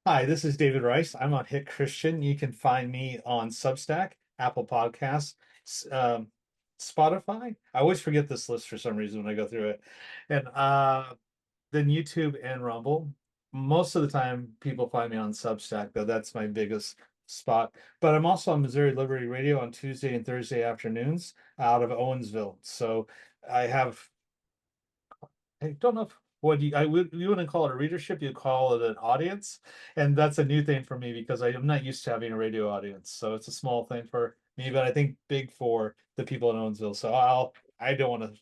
Hi, this is David Rice. I'm on Hit Christian. You can find me on Substack, Apple Podcasts, s- um, Spotify. I always forget this list for some reason when I go through it. And then YouTube and Rumble. Most of the time, people find me on Substack, though that's my biggest spot. But I'm also on Missouri Liberty Radio on Tuesday and Thursday afternoons out of Owensville. So I have I don't know if what you wouldn't call it a readership, you call it an audience. And that's a new thing for me because I am not used to having a radio audience. So it's a small thing for me, but I think big for the people in Owensville. So I don't want to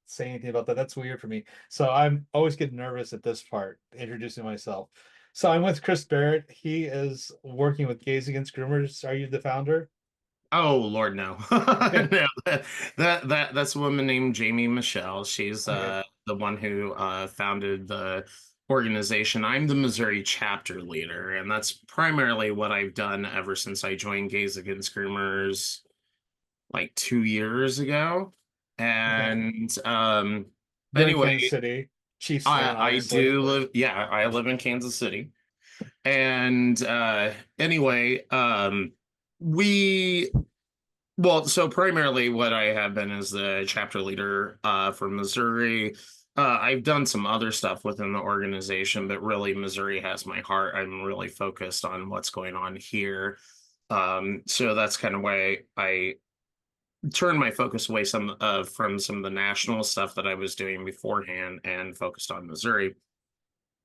say anything about that. That's weird for me. So I'm always getting nervous at this part, introducing myself. So I'm with Chris Barrett. He is working with Gays Against Groomers. Are you the founder? Oh Lord, no. Okay. No, that's a woman named Jamie Michelle. She's Okay. the one who founded the organization. I'm the Missouri chapter leader, and that's primarily what I've done ever since I joined Gays Against Groomers like 2 years ago. Okay. And You're in Kansas anyway, City. Chiefs fan, I obviously. do live, yeah, I live in Kansas City. And anyway, we well, so primarily what I have been is the chapter leader for Missouri. I've done some other stuff within the organization, but really Missouri has my heart. I'm really focused on what's going on here. So that's kind of why I turned my focus away from some of the national stuff that I was doing beforehand and focused on Missouri.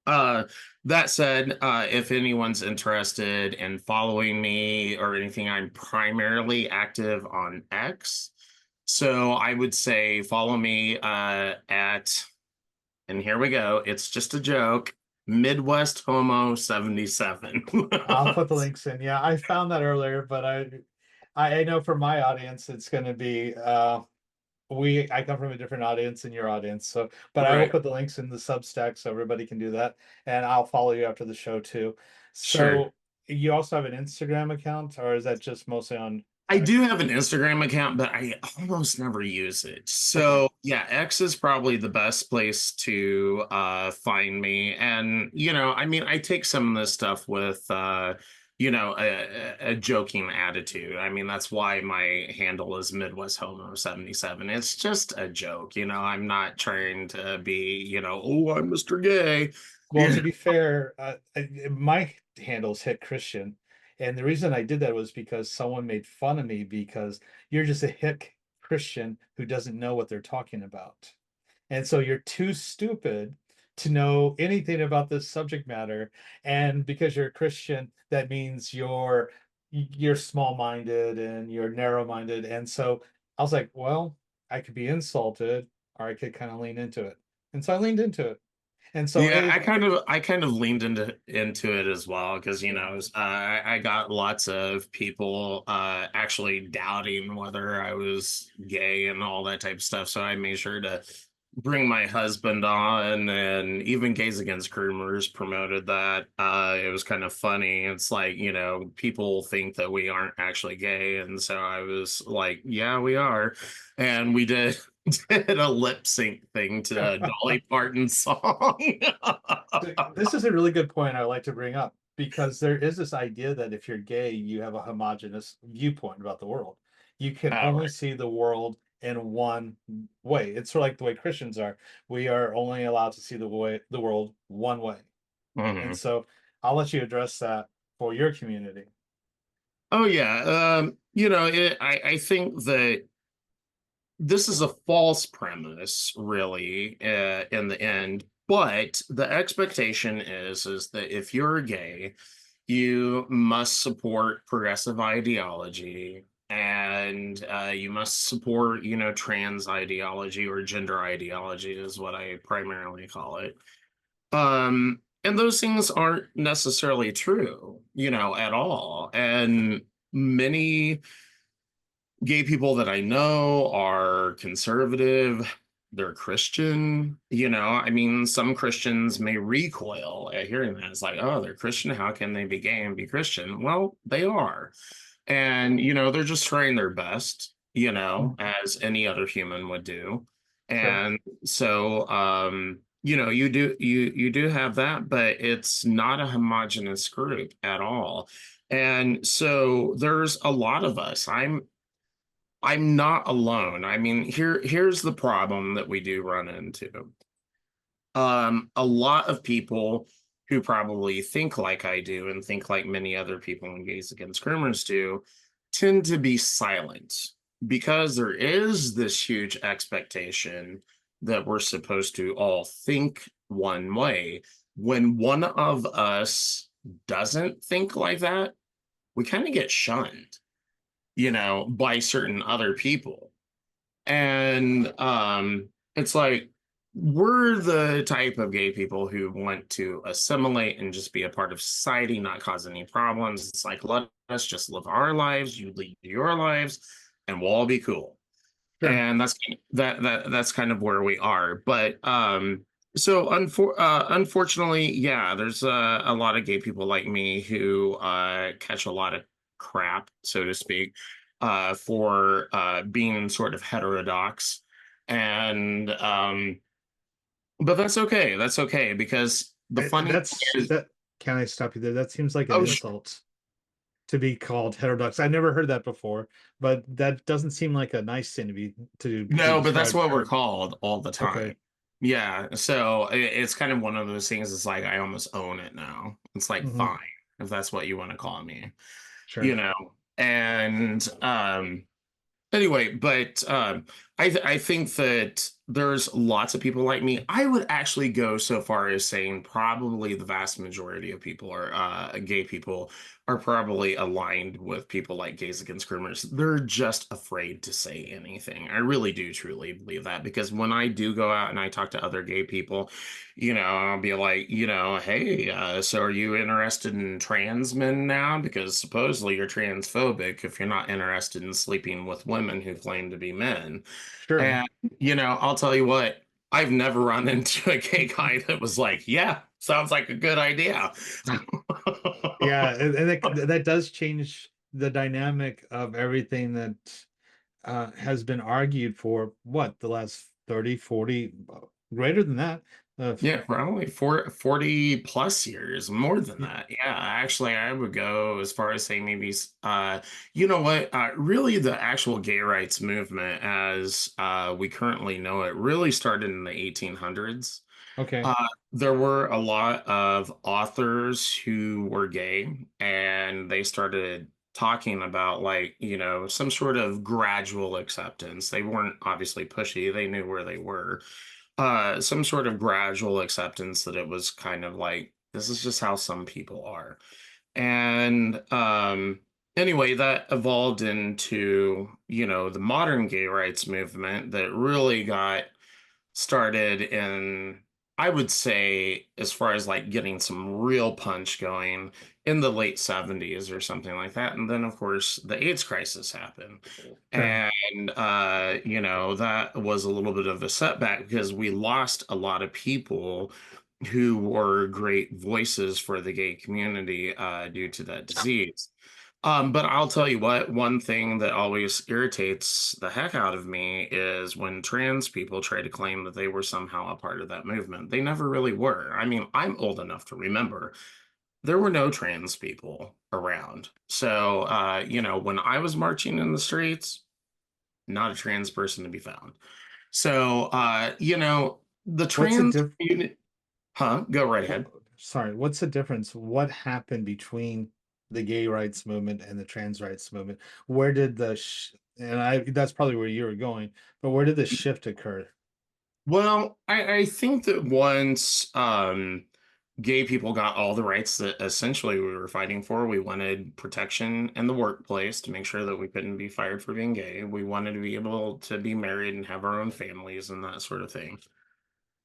Uh, that said, if anyone's interested in following me or anything, I'm primarily active on X. So I would say follow me and here we go. It's just a joke. Midwest Homo 77. I'll put the links in. Yeah, I found that earlier, but I know for my audience it's going to be I come from a different audience than your audience. So, but I will Right. put the links in the Substack so everybody can do that, and I'll follow you after the show too. Sure. So, you also have an Instagram account, or is that just mostly on I do X? have an Instagram account, but I almost never use it. Okay. So yeah, X is probably the best place to find me. And I mean, I take some of this stuff with a joking attitude. I mean, that's why my handle is Midwest Homo 77. It's just a joke, I'm not trying to be, oh, I'm Mr. Gay. Well, to be fair, my handles hit Christian, and the reason I did that was because someone made fun of me because you're just a hick Christian who doesn't know what they're talking about. And so you're too stupid to know anything about this subject matter. And because you're a Christian, that means you're small-minded and you're narrow-minded. And so I was like, well, I could be insulted or I could kind of lean into it. And so I leaned into it. And so Yeah, it I kind of leaned into it as well because yeah. I got lots of people actually doubting whether I was gay and all that type of stuff. So I made sure to bring my husband on, and even Gays Against Groomers promoted that. It was kind of funny. It's like, people think that we aren't actually gay, and so I was like, yeah, we are, and we did did a lip sync thing to a Dolly Parton song. This is a really good point I like to bring up because there is this idea that if you're gay, you have a homogenous viewpoint about the world. You can All only right. see the world in one way. It's sort of like the way Christians are. We are only allowed to see the world one way. And Mhm. so I'll let you address that for your community. Oh yeah. I think that this is a false premise, really, in the end. But the expectation is that if you're gay, you must support progressive ideology, and you must support, trans ideology or gender ideology is what I primarily call it. And those things aren't necessarily true, at all. And many gay people that I know are conservative, they're Christian. I mean, some Christians may recoil at hearing that. It's like, oh, they're Christian. How can they be gay and be Christian? Well, they are. And, they're just trying their best, Mm. as any other human would do. Sure. And so, you do have that, but it's not a homogenous group at all. And so there's a lot of us. I'm not alone. I mean, here's the problem that we do run into. A lot of people who probably think like I do and think like many other people in Gays Against Groomers do tend to be silent because there is this huge expectation that we're supposed to all think one way. When one of us doesn't think like that, we kind of get shunned, by certain other people. And it's like we're the type of gay people who want to assimilate and just be a part of society, not cause any problems. It's like, let us just live our lives, you lead your lives, and we'll all be cool. Sure. And that's kind of where we are. But unfortunately, yeah, there's a lot of gay people like me who catch a lot of crap, so to speak, for being sort of heterodox. And but that's okay. That's okay because the funny thing is, That, can I stop you there? That seems like an oh, insult to be called heterodox. I never heard that before, but that doesn't seem like a nice thing to be no, but that's described. what we're called all the time. Okay. Yeah, so it's kind of one of those things. It's like I almost own it now. It's like Hmm. fine if that's what you want to call me, Sure. you know. And anyway, but I think that there's lots of people like me. I would actually go so far as saying probably the vast majority of people are gay people are probably aligned with people like Gays Against Groomers. They're just afraid to say anything. I really do truly believe that because when I do go out and I talk to other gay people, I'll be like, hey, so are you interested in trans men now? Because supposedly you're transphobic if you're not interested in sleeping with women who claim to be men. Sure. And, I'll tell you what, I've never run into a gay guy that was like, yeah, sounds like a good idea. Yeah, and that does change the dynamic of everything that has been argued for what the last 30, 40, greater than that. Uh, Yeah, probably 40 plus years, more than y- that. Yeah, actually, I would go as far as saying maybe, you know what? Really, the actual gay rights movement, as we currently know it, really started in the 1800s. okay, Uh, there were a lot of authors who were gay, and they started talking about, like, some sort of gradual acceptance. They weren't obviously pushy, they knew where they were. Some sort of gradual acceptance that it was kind of like, this is just how some people are. And anyway, that evolved into, the modern gay rights movement that really got started in, I would say, as far as like getting some real punch going in the late 70s or something like that. And then, of course, the AIDS crisis happened. sure. And, that was a little bit of a setback because we lost a lot of people who were great voices for the gay community due to that disease. But I'll tell you what, one thing that always irritates the heck out of me is when trans people try to claim that they were somehow a part of that movement. They never really were. I mean, I'm old enough to remember there were no trans people around. So, when I was marching in the streets, not a trans person to be found. So, the What's the trans diff? community, huh? Go right ahead. Sorry, what's the difference? What happened between the gay rights movement and the trans rights movement? Where did and that's probably where you were going, but where did the shift occur? Well, I think that once gay people got all the rights that essentially we were fighting for, we wanted protection in the workplace to make sure that we couldn't be fired for being gay. We wanted to be able to be married and have our own families and that sort of thing.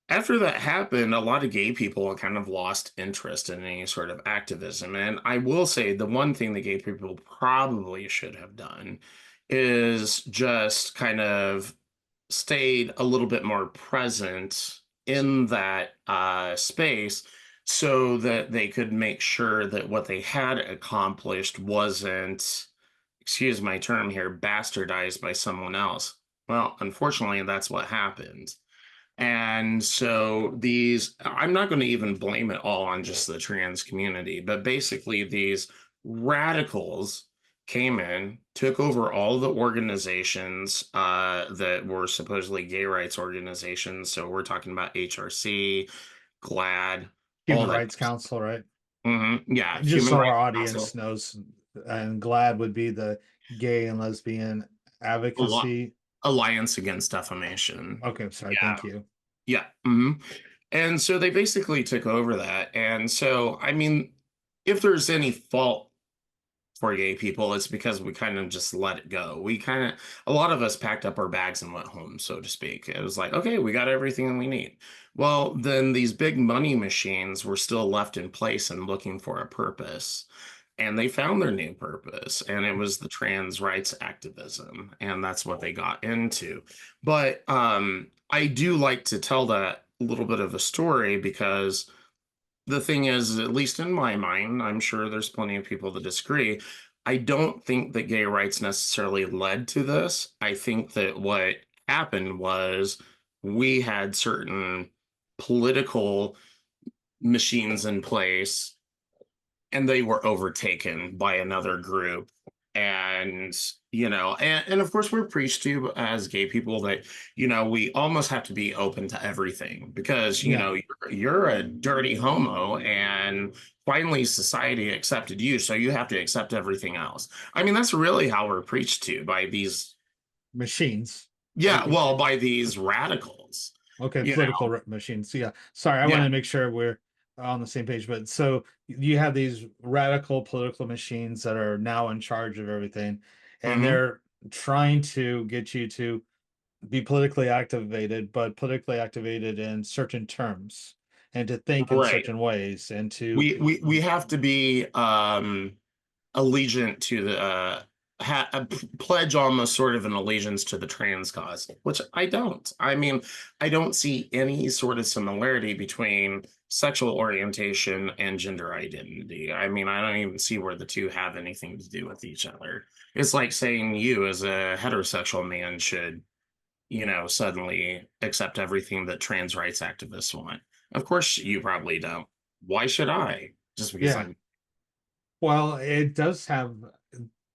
After that happened, a lot of gay people kind of lost interest in any sort of activism. And I will say the one thing that gay people probably should have done is just kind of stayed a little bit more present in that space so that they could make sure that what they had accomplished wasn't, excuse my term here, bastardized by someone else. Well, unfortunately, that's what happened. And so these, I'm not going to even blame it all on just the trans community, but basically these radicals came in, took over all the organizations that were supposedly gay rights organizations. So we're talking about HRC, GLAAD, all Human that. Rights Council, right? Yeah, Just Human so our Rights audience Council, knows, and GLAAD would be the Gay and Lesbian Alli- Advocacy. Alliance Against Defamation. Okay, I'm sorry. Yeah, Thank you. yeah. And so they basically took over that. And so, I mean, if there's any fault for gay people, it's because we kind of just let it go. We kind of, a lot of us packed up our bags and went home, so to speak. It was like, okay, we got everything we need. Well, then these big money machines were still left in place and looking for a purpose. And they found their new purpose, and it was the trans rights activism. And that's what they got into. But I do like to tell that little bit of a story because the thing is, at least in my mind, I'm sure there's plenty of people that disagree. I don't think that gay rights necessarily led to this. I think that what happened was we had certain political machines in place and they were overtaken by another group. And and of course we're preached to as gay people that we almost have to be open to everything because Yeah, you're a dirty homo, and finally society accepted you, so you have to accept everything else. I mean, that's really how we're preached to by these, machines. yeah, well, by these radicals. Okay, you political machines. Yeah, sorry, I wanted yeah. to make sure we're on the same page. But so you have these radical political machines that are now in charge of everything, and Hmm. they're trying to get you to be politically activated, but politically activated in certain terms, and to think in Right. certain ways, and to We have to be allegiant to the pledge almost sort of an allegiance to the trans cause, which I don't. I mean, I don't see any sort of similarity between sexual orientation and gender identity. I mean, I don't even see where the two have anything to do with each other. It's like saying you as a heterosexual man should, suddenly accept everything that trans rights activists want. Of course you probably don't. Why should I? Just because yeah. I'm. Well, it does have,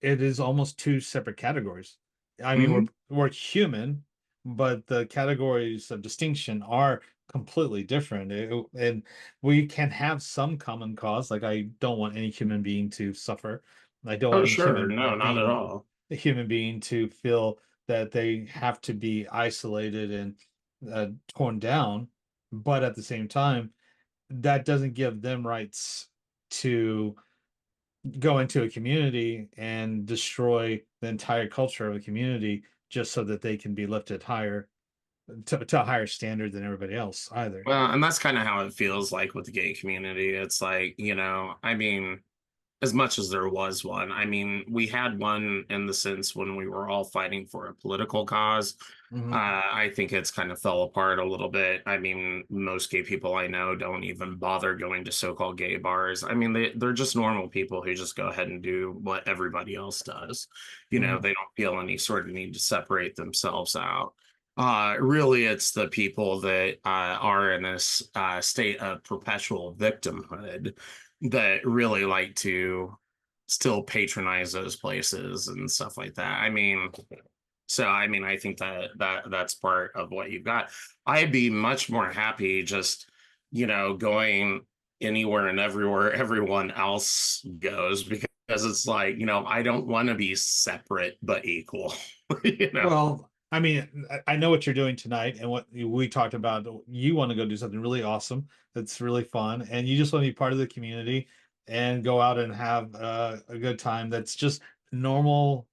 it is almost two separate categories. I mean, we're Mhm. we're human, but the categories of distinction are completely different. And we can have some common cause, like I don't want any human being to suffer. I don't want Oh, any sure. No, not at all. human being to feel that they have to be isolated and torn down. But at the same time, that doesn't give them rights to go into a community and destroy the entire culture of a community just so that they can be lifted higher to a higher standard than everybody else either. Well, and that's kind of how it feels like with the gay community. It's like, I mean, as much as there was one, I mean, we had one in the sense when we were all fighting for a political cause. Mhm. I think it's kind of fell apart a little bit. I mean, most gay people I know don't even bother going to so-called gay bars. I mean, they're just normal people who just go ahead and do what everybody else does. Mhm. They don't feel any sort of need to separate themselves out. Really, it's the people that are in this state of perpetual victimhood that really like to still patronize those places and stuff like that. I mean, I think that's part of what you've got. I'd be much more happy just, going anywhere and everywhere everyone else goes because it's like, I don't want to be separate but equal, you know. Well, I mean, I know what you're doing tonight and what we talked about. You want to go do something really awesome that's really fun, and you just want to be part of the community and go out and have a good time that's just normal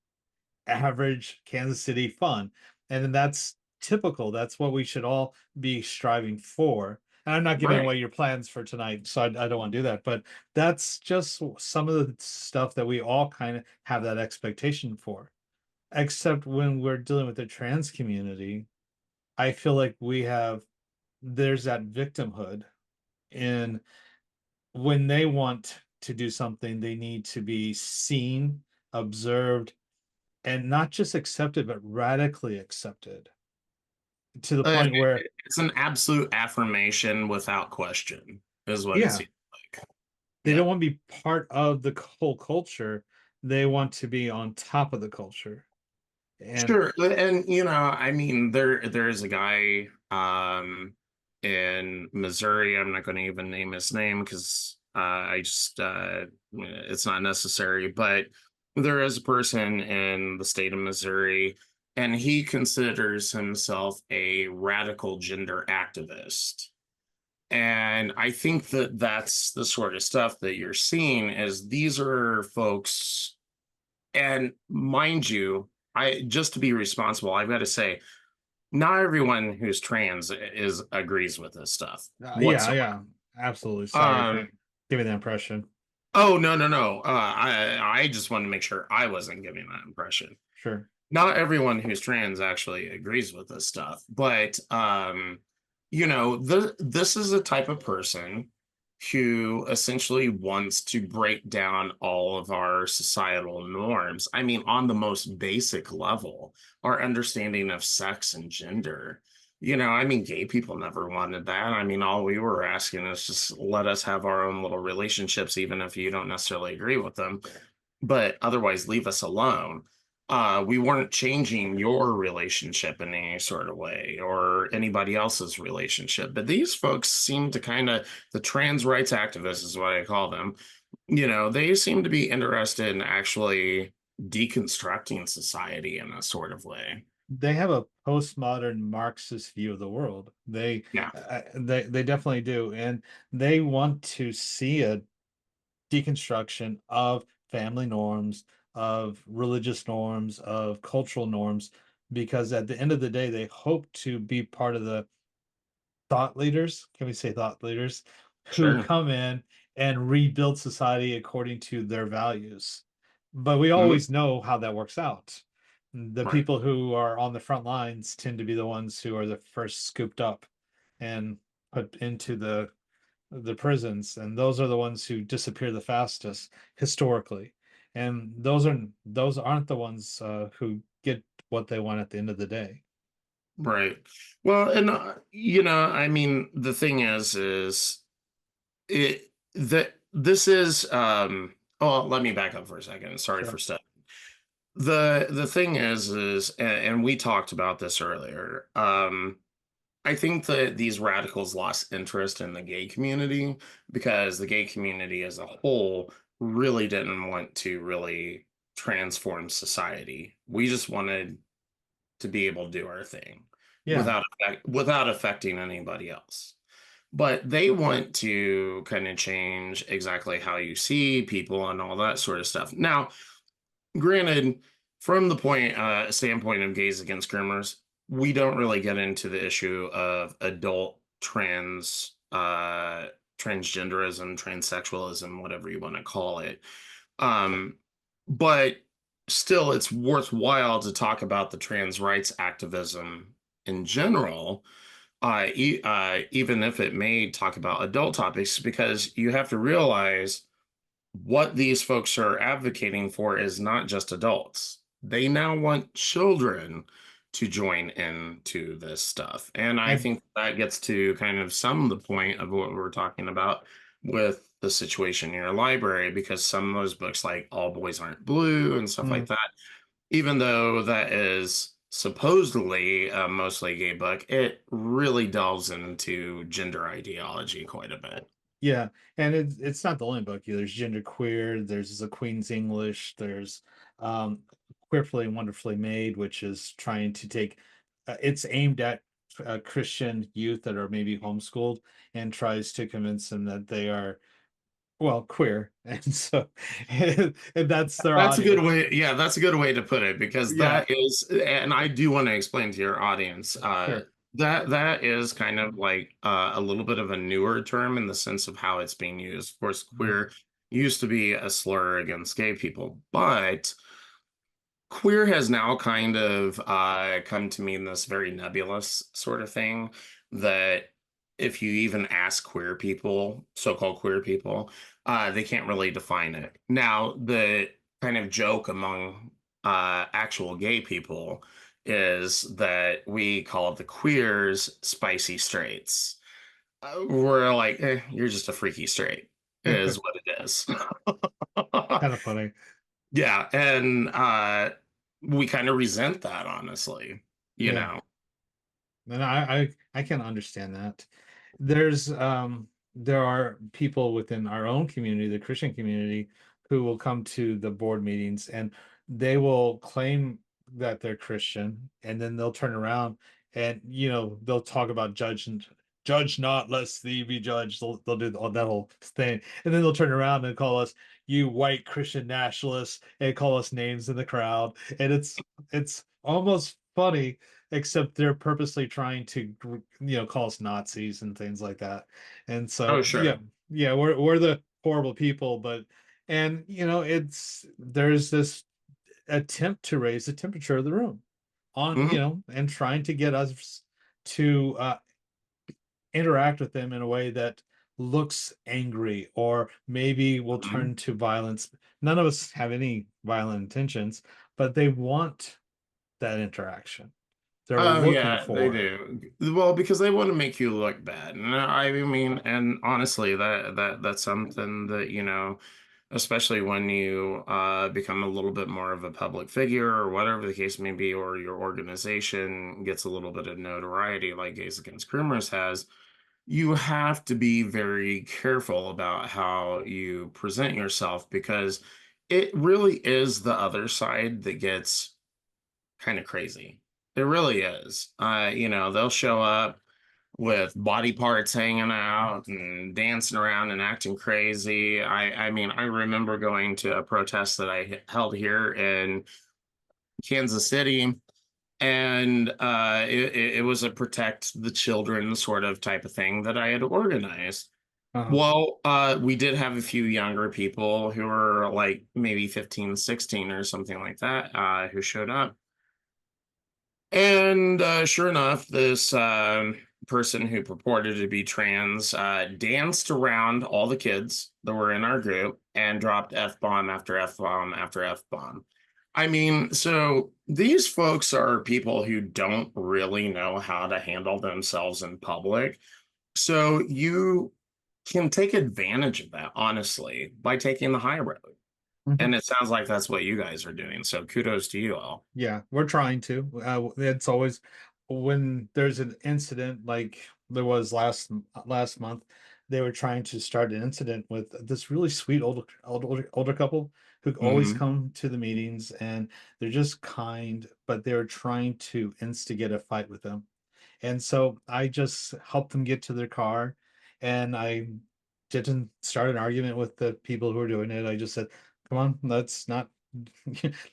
average Kansas City fun. And then that's typical. That's what we should all be striving for. And I'm not giving Right. away your plans for tonight, so I don't want to do that. But that's just some of the stuff that we all kind of have that expectation for. Except when we're dealing with the trans community, I feel like there's that victimhood in when they want to do something, they need to be seen, observed, and not just accepted, but radically accepted. to the Uh, point where, it's an absolute affirmation without question, is what it yeah, seems like. they Yeah. don't want to be part of the whole culture. They want to be on top of the culture. And Sure. And I mean, there is a guy in Missouri. I'm not going to even name his name because I just it's not necessary, but there is a person in the state of Missouri, and he considers himself a radical gender activist. And I think that that's the sort of stuff that you're seeing is these are folks, and mind you, I just to be responsible, I've got to say, not everyone who's trans is agrees with this stuff yeah, whatsoever. yeah, absolutely. Sorry for Um, giving that impression. oh no, no, no. I just wanted to make sure I wasn't giving that impression. Sure. Not everyone who's trans actually agrees with this stuff, but this is a type of person who essentially wants to break down all of our societal norms. I mean, on the most basic level, our understanding of sex and gender. I mean, gay people never wanted that. I mean, all we were asking is just let us have our own little relationships, even if you don't necessarily agree with them, but otherwise leave us alone. We weren't changing your relationship in any sort of way or anybody else's relationship. But these folks seem to kind of, the trans rights activists is what I call them, they seem to be interested in actually deconstructing society in a sort of way. They have a postmodern Marxist view of the world. Yeah, They definitely do, and they want to see a deconstruction of family norms, of religious norms, of cultural norms, because at the end of the day, they hope to be part of the thought leaders. Can we say thought leaders who sure. come in and rebuild society according to their values? But we Mhm. always know how that works out. The Right. people who are on the front lines tend to be the ones who are the first scooped up and put into the prisons, and those are the ones who disappear the fastest historically. And those aren't the ones who get what they want at the end of the day. Right. Well, and I mean, the thing is it that this is oh, let me back up for a second. Sorry for Sure. stepping. The thing is and we talked about this earlier. I think that these radicals lost interest in the gay community because the gay community as a whole really didn't want to really transform society. We just wanted to be able to do our thing Yeah. without affecting anybody else. But they want to kind of change exactly how you see people and all that sort of stuff. Now, granted, from the standpoint of Gays Against Groomers, we don't really get into the issue of adult transgenderism, transsexualism, whatever you want to call it. Um, but still, it's worthwhile to talk about the trans rights activism in general, even if it may talk about adult topics, because you have to realize what these folks are advocating for is not just adults. They now want children to join into this stuff. And I I think that gets to kind of some of the point of what we're talking about with the situation in your library, because some of those books, like All Boys Aren't Blue and stuff mm, like that, even though that is supposedly a mostly gay book, it really delves into gender ideology quite a bit. yeah, and it's not the only book. There's Gender Queer, there's The Queen's English, there's um Queerfully and Wonderfully Made, which is trying to take it's aimed at Christian youth that are maybe homeschooled and tries to convince them that they are, well, queer. And so and that's their That's a good audience. way. Yeah, that's a good way to put it because Yeah, that is, and I do want to explain to your audience, sure. that is kind of like a little bit of a newer term in the sense of how it's being used. Of course, Mhm. queer used to be a slur against gay people, but queer has now kind of come to mean this very nebulous sort of thing that if you even ask queer people, so-called queer people, they can't really define it. Now, the kind of joke among actual gay people is that we call the queers spicy straights. We're like, you're just a freaky straight, is what it is. Kind of funny. Yeah, and we kind of resent that, honestly, you Yeah. know. And I can understand that. There are people within our own community, the Christian community, who will come to the board meetings and they will claim that they're Christian, and then they'll turn around and they'll talk about judge not lest thee be judged. They'll do that whole thing, and then they'll turn around and call us you white Christian nationalists and call us names in the crowd, and it's almost funny, except they're purposely trying to call us Nazis and things like that. And Oh, so yeah, sure. yeah, we're the horrible people, but and there's this attempt to raise the temperature of the room on Hmm. and trying to get us to interact with them in a way that looks angry or maybe will turn to violence. None of us have any violent intentions, but they want that interaction. They're Oh looking yeah, they for it. do. Well, because they want to make you look bad. And I mean, and honestly, that's something that, especially when you become a little bit more of a public figure or whatever the case may be, or your organization gets a little bit of notoriety like Gays Against Groomers has, you have to be very careful about how you present yourself because it really is the other side that gets kind of crazy. It really is. They'll show up with body parts hanging out and dancing around and acting crazy. I mean, I remember going to a protest that I held here in Kansas City, and it was a protect the children sort of type of thing that I had organized. Uh-huh. Well, we did have a few younger people who were like maybe 15, 16 or something like that, who showed up. And sure enough, this person who purported to be trans danced around all the kids that were in our group and dropped F bomb after F bomb after F bomb. I mean, so these folks are people who don't really know how to handle themselves in public. So you can take advantage of that, honestly, by taking the high road. Mhm. And it sounds like that's what you guys are doing. So kudos to you all. Yeah, we're trying to. It's always when there's an incident like there was last month, they were trying to start an incident with this really sweet older couple who always Hmm. come to the meetings, and they're just kind, but they were trying to instigate a fight with them. And so I just helped them get to their car, and I didn't start an argument with the people who were doing it. I just said, "Come on, let's not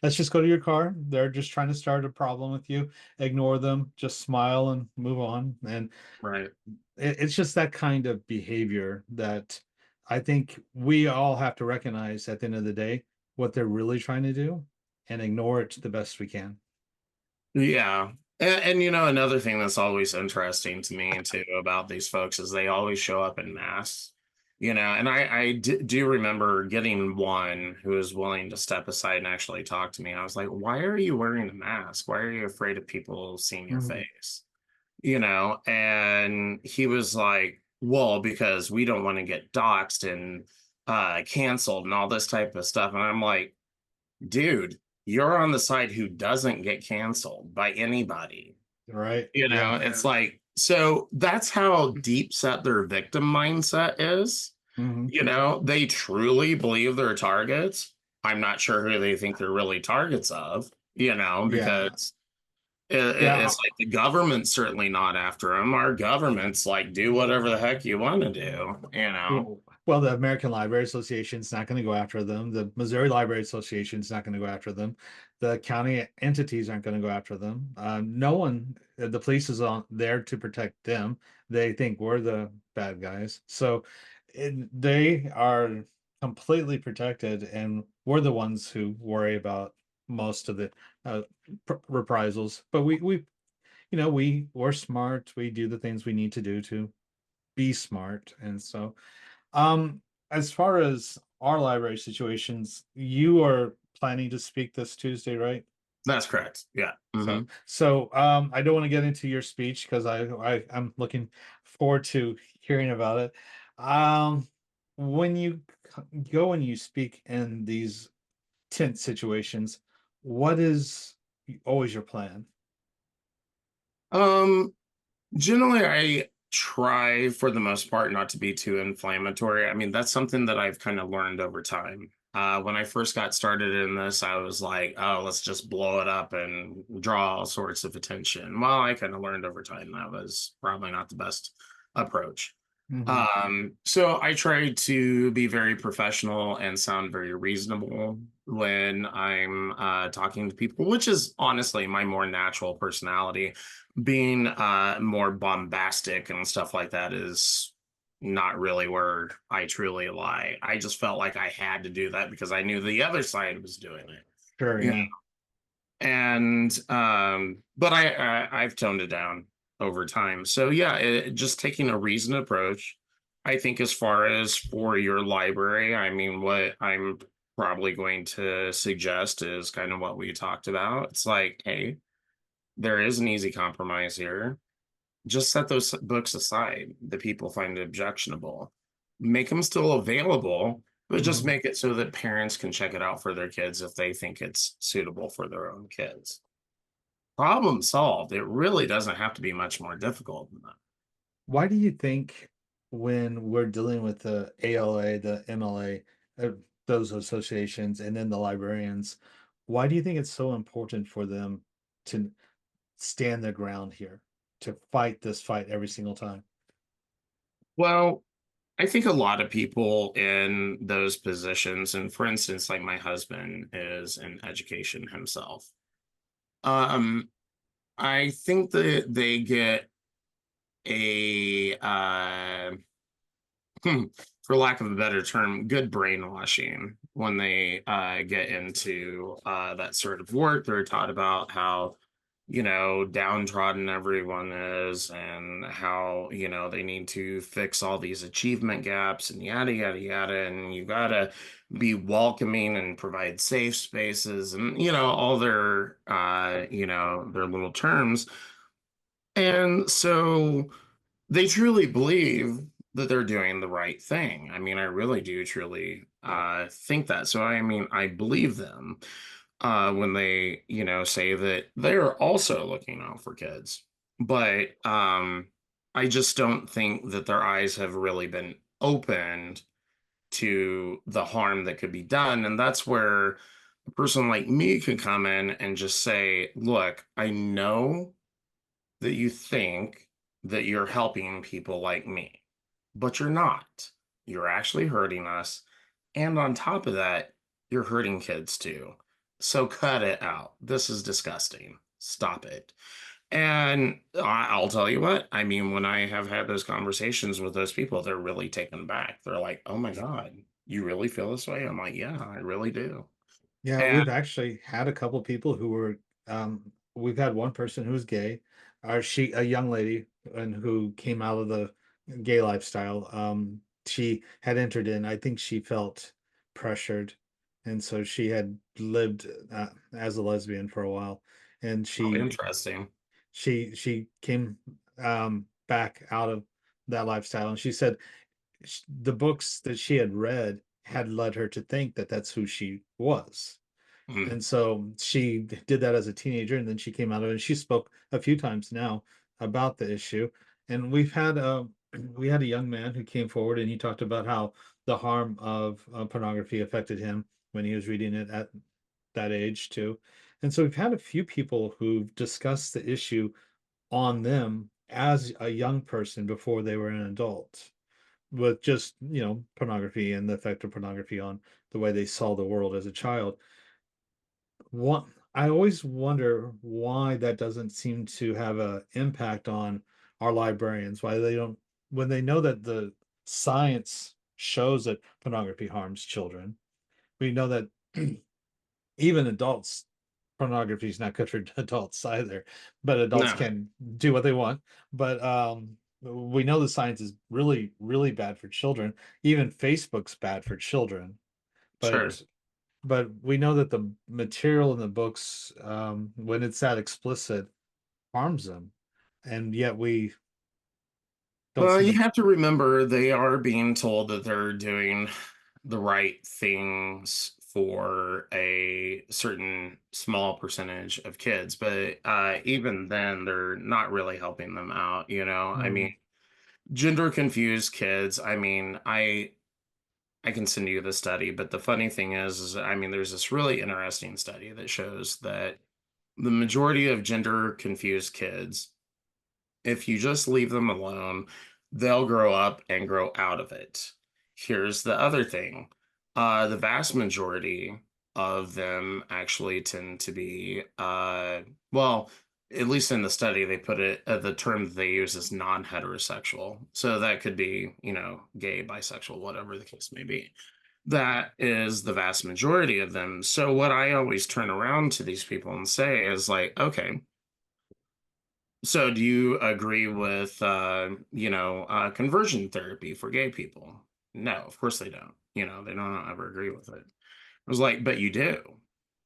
let's just go to your car. They're just trying to start a problem with you. Ignore them, just smile and move on." And Right. it's just that kind of behavior that I think we all have to recognize at the end of the day what they're really trying to do and ignore it the best we can. Yeah. And another thing that's always interesting to me too about these folks is they always show up in masks, and do remember getting one who was willing to step aside and actually talk to me. I was like, why are you wearing a mask? Why are you afraid of people seeing your Mhm. face? And he was like, well, because we don't want to get doxxed and canceled and all this type of stuff. And I'm like, dude, you're on the side who doesn't get canceled by anybody. Right? Yeah. It's like, so that's how deep set their victim mindset is. Hmm. They truly believe they're targets. I'm not sure who they think they're really targets of, Yeah. because Yeah. it's like the government's certainly not after them. Our government's like, do whatever the heck you want to do. Well, the American Library Association is not going to go after them. The Missouri Library Association is not going to go after them. The county entities aren't going to go after them. No one, the police is on there to protect them. They think we're the bad guys. So they are completely protected, and we're the ones who worry about most of the uh, reprisals. But we're smart. We do the things we need to do to be smart. And so, um, as far as our library situations, you are planning to speak this Tuesday, right? That's correct. Yeah. So, so I don't want to get into your speech because I'm looking forward to hearing about it. Um, when you go and you speak in these tense situations, what is always your plan? Um, Generally, I try for the most part not to be too inflammatory. I mean, that's something that I've kind of learned over time. When I first got started in this, I was like, oh, let's just blow it up and draw all sorts of attention. Well, I kind of learned over time that was probably not the best approach. Hmm. So I try to be very professional and sound very reasonable when I'm talking to people, which is honestly my more natural personality. Being more bombastic and stuff like that is not really where I truly lie. I just felt like I had to do that because I knew the other side was doing it. Sure, Yeah. yeah. And but I've toned it down over time. So yeah, just taking a reasoned approach. I think as far as for your library, I mean, what I'm probably going to suggest is kind of what we talked about. It's like, hey, there is an easy compromise here. Just set those books aside that people find objectionable. Make them still available, but just Hmm. make it so that parents can check it out for their kids if they think it's suitable for their own kids. Problem solved. It really doesn't have to be much more difficult than that. Why do you think when we're dealing with the ALA, the MLA, those associations, and then the librarians, why do you think it's so important for them to stand their ground here, to fight this fight every single time? Well, I think a lot of people in those positions, and for instance, like my husband is in education himself. Um, I think that they get a hmm, for lack of a better term, good brainwashing when they get into that sort of work. They're taught about how, downtrodden everyone is and how, they need to fix all these achievement gaps and yada, yada, yada. And you got to be welcoming and provide safe spaces and, all their little terms. And so, they truly believe that they're doing the right thing. I mean, I really do truly think that. So, I mean, I believe them when they, say that they're also looking out for kids. But I just don't think that their eyes have really been opened to the harm that could be done. And that's where a person like me could come in and just say, look, I know that you think that you're helping people like me, but you're not. You're actually hurting us. And on top of that, you're hurting kids too. So cut it out. This is disgusting. Stop it. And I'll tell you what, I mean, when I have had those conversations with those people, they're really taken back. They're like, oh my God, you really feel this way? I'm like, yeah, I really do. Yeah, And we've actually had a couple people who were we've had one person who's gay, or she a young lady and who came out of the gay lifestyle. She had entered in, I think she felt pressured, and so she had lived as a lesbian for a while, and oh, interesting. she came back out of that lifestyle, and she said the books that she had read had led her to think that that's who she was. Mm, And so she did that as a teenager, and then she came out of it. And she spoke a few times now about the issue. And we've had we had a young man who came forward, and he talked about how the harm of pornography affected him when he was reading it at that age too. And so we've had a few people who've discussed the issue on them as a young person before they were an adult, with just, pornography and the effect of pornography on the way they saw the world as a child. What I always wonder why that doesn't seem to have a impact on our librarians, why they don't, when they know that the science shows that pornography harms children. We know that even adults, pornography is not good for adults either, but adults no, can do what they want. But we know the science is really, really bad for children. Even Facebook's bad for children. sure. But but we know that the material in the books, when it's that explicit, harms them, and yet we don't Well, seem you to. have to remember they are being told that they're doing the right things for a certain small percentage of kids, but even then, they're not really helping them out. I mean, Mm, gender confused kids. I mean, I can send you the study, but the funny thing is, I mean, there's this really interesting study that shows that the majority of gender confused kids, if you just leave them alone, they'll grow up and grow out of it. Here's the other thing. The vast majority of them actually tend to be, well, at least in the study, they put it, the term that they use is non-heterosexual. So that could be, gay, bisexual, whatever the case may be. That is the vast majority of them. So what I always turn around to these people and say is like, okay, so do you agree with conversion therapy for gay people? No, of course they don't. They don't ever agree with it. I was like, but you do.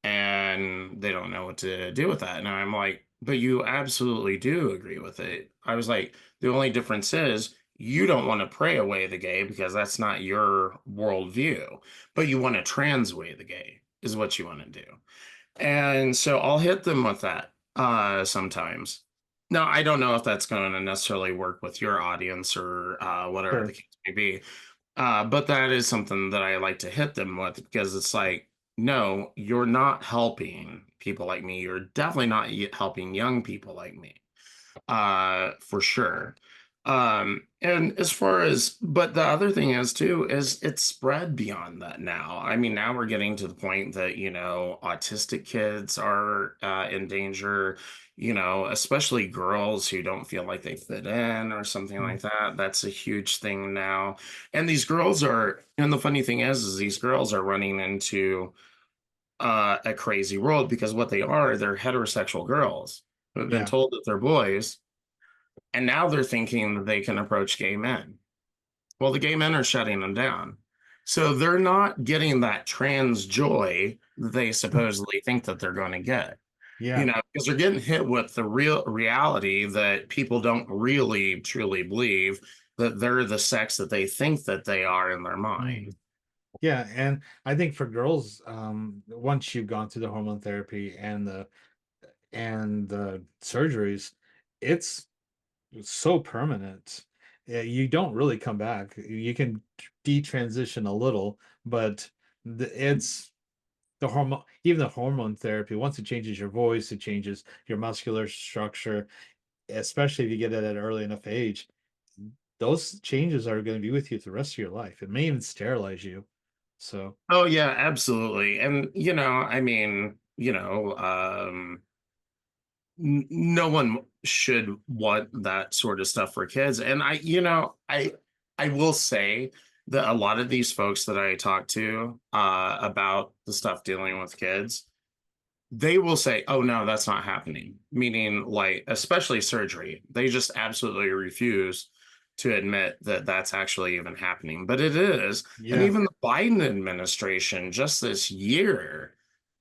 And they don't know what to do with that. And I'm like, but you absolutely do agree with it. I was like, the only difference is you don't want to pray away the gay because that's not your worldview, but you want to trans away the gay is what you want to do. And so I'll hit them with that sometimes. Now, I don't know if that's going to necessarily work with your audience or whatever the sure, case may be. But that is something that I like to hit them with because it's like, no, you're not helping people like me. You're definitely not helping young people like me, for sure. And as far as, but the other thing is too, is it's spread beyond that now. I mean, now we're getting to the point that, autistic kids are in danger, especially girls who don't feel like they fit in or something mm, like that. That's a huge thing now. And these girls are, and the funny thing is these girls are running into a crazy world because what they are, they're heterosexual girls who have been yeah, told that they're boys and now they're thinking that they can approach gay men. Well, the gay men are shutting them down. So they're not getting that trans joy that they supposedly think that they're going to get, yeah, because they're getting hit with the real reality that people don't really truly believe that they're the sex that they think that they are in their mind. mm, yeah. And I think for girls, once you've gone through the hormone therapy and the surgeries, it's so permanent. You don't really come back. You can detransition a little, but it's the hormone, even the hormone therapy. Once it changes your voice, it changes your muscular structure, especially if you get it at an early enough age. Those changes are going to be with you the rest of your life. It may even sterilize you. So, Oh yeah, absolutely. And I mean, no one should want that sort of stuff for kids. And I will say that a lot of these folks that I talk to about the stuff dealing with kids, they will say, "Oh no, that's not happening." Meaning, like, especially surgery, they just absolutely refuse to admit that that's actually even happening. But it is, and yeah, even the Biden administration just this year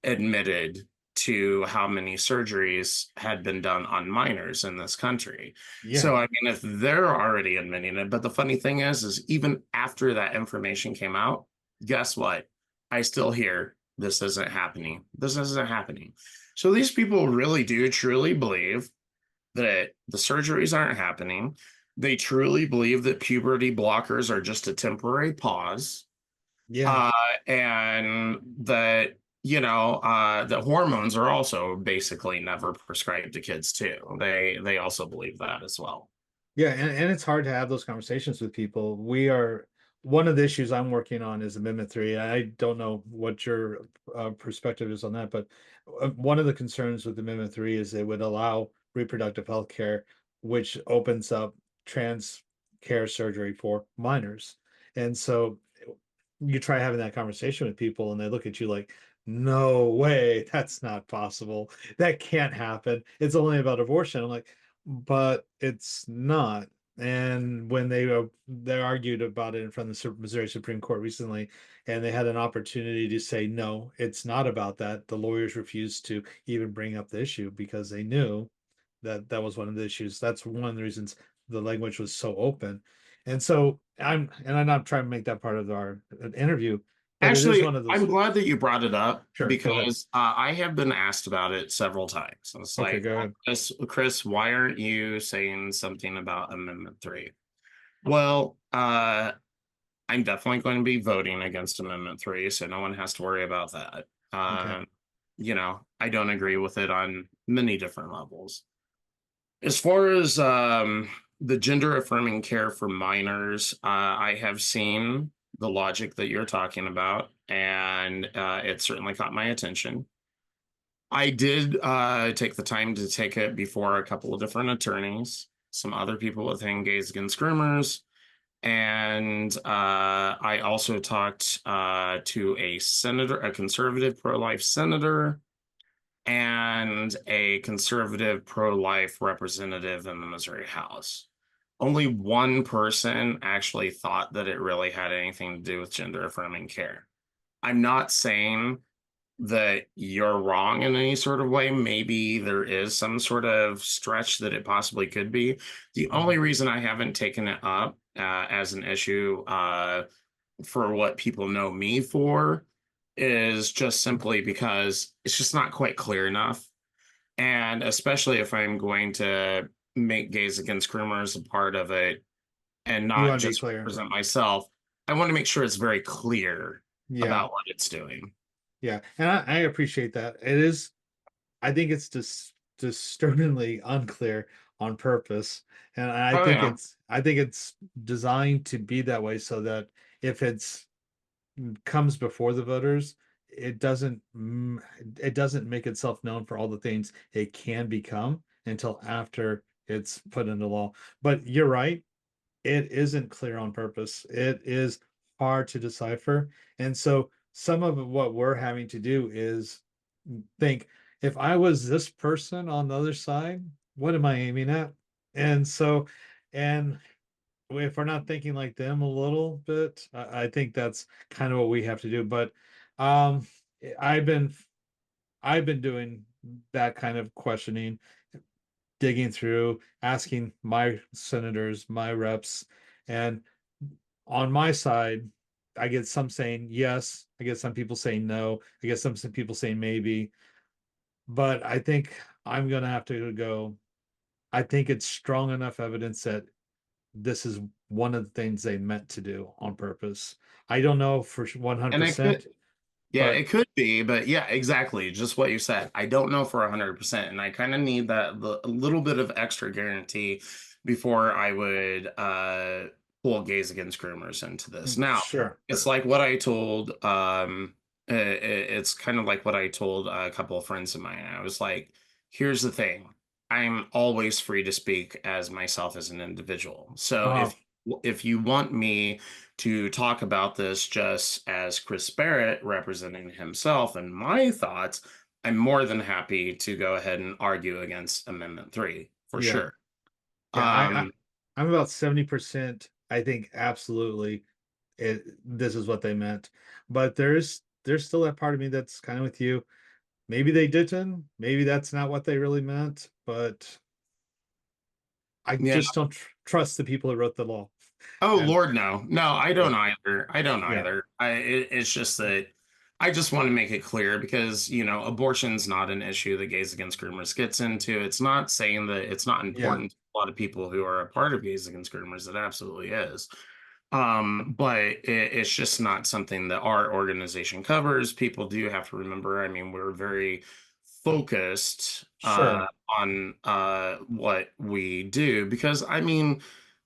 admitted to how many surgeries had been done on minors in this country. yeah, So I mean, if they're already admitting it, but the funny thing is even after that information came out, guess what? I still hear this isn't happening. This isn't happening. So these people really do truly believe that the surgeries aren't happening. They truly believe that puberty blockers are just a temporary pause, yeah. uh, and that the hormones are also basically never prescribed to kids too. They also believe that as well. Yeah, and it's hard to have those conversations with people. We are one of the issues I'm working on is Amendment 3. I don't know what your perspective is on that, but one of the concerns with Amendment 3 is it would allow reproductive health care, which opens up trans care surgery for minors. And so you try having that conversation with people and they look at you like, no way, that's not possible. That can't happen. It's only about abortion. I'm like, but it's not. And when they argued about it in front of the Missouri Supreme Court recently, and they had an opportunity to say no, it's not about that. The lawyers refused to even bring up the issue because they knew that that was one of the issues. That's one of the reasons the language was so open. And so I'm not trying to make that part of our interview, but it is Actually, one of I'm those. glad that you brought it up Sure, go ahead. because I have been asked about it several times. It's Okay, like, go ahead. Chris, why aren't you saying something about Amendment 3? Well, I'm definitely going to be voting against Amendment 3, so no one has to worry about that. Okay. I don't agree with it on many different levels. As far as the gender affirming care for minors, I have seen the logic that you're talking about, and it certainly caught my attention. I did take the time to take it before a couple of different attorneys, some other people within Gays Against Groomers, and I also talked to a senator, a conservative pro life senator, and a conservative pro life representative in the Missouri House. Only one person actually thought that it really had anything to do with gender affirming care. I'm not saying that you're wrong in any sort of way. Maybe there is some sort of stretch that it possibly could be. The Mhm. only reason I haven't taken it up as an issue for what people know me for is just simply because it's just not quite clear enough. And especially if I'm going to make Gays Against Groomers a part of it and You not want to be just clear. represent myself, I want to make sure it's very clear Yeah. about what it's doing. Yeah. And I appreciate that. It is, I think it's disturbingly unclear on purpose. And Oh yeah. I think it's designed to be that way so that if it's comes before the voters, it doesn't make itself known for all the things it can become until after it's put into law. But you're right, it isn't clear on purpose. It is hard to decipher. And so some of what we're having to do is think, if I was this person on the other side, what am I aiming at? And so, and if we're not thinking like them a little bit, I think that's kind of what we have to do. But um, I've been I've been doing that kind of questioning, digging through, asking my senators, my reps, and on my side, I get some saying yes, I get some people saying no, I get some people saying maybe, but I think I'm gonna have to go. I think it's strong enough evidence that this is one of the things they meant to do on purpose. I don't know for And it 100%, could, yeah, but it could be, but yeah, exactly. Just what you said. I don't know for 100%. And I kind of need a little bit of extra guarantee before I would pull Gays Against Groomers into this. Now, sure. it's like what I told, it's kind of like what I told a couple of friends of mine. I was like, here's the thing. I'm always free to speak as myself as an individual. So Uh, if you want me to talk about this just as Chris Barrett representing himself and my thoughts, I'm more than happy to go ahead and argue against Amendment 3 for yeah. sure. Yeah, Um, I'm about 70%. I think absolutely this is what they meant. But there's still that part of me that's kind of with you. Maybe they didn't. Maybe that's not what they really meant, but I yeah. just don't trust the people who wrote the law. Oh And Lord, no. No, I yeah, don't either. I don't yeah, either. It's just that I just want to make it clear because, abortion's not an issue that Gays Against Groomers gets into. It's not saying that it's not yeah, important to a lot of people who are a part of Gays Against Groomers. It absolutely is. But it's just not something that our organization covers. People do have to remember, I mean, we're very focused sure. on what we do because, I mean,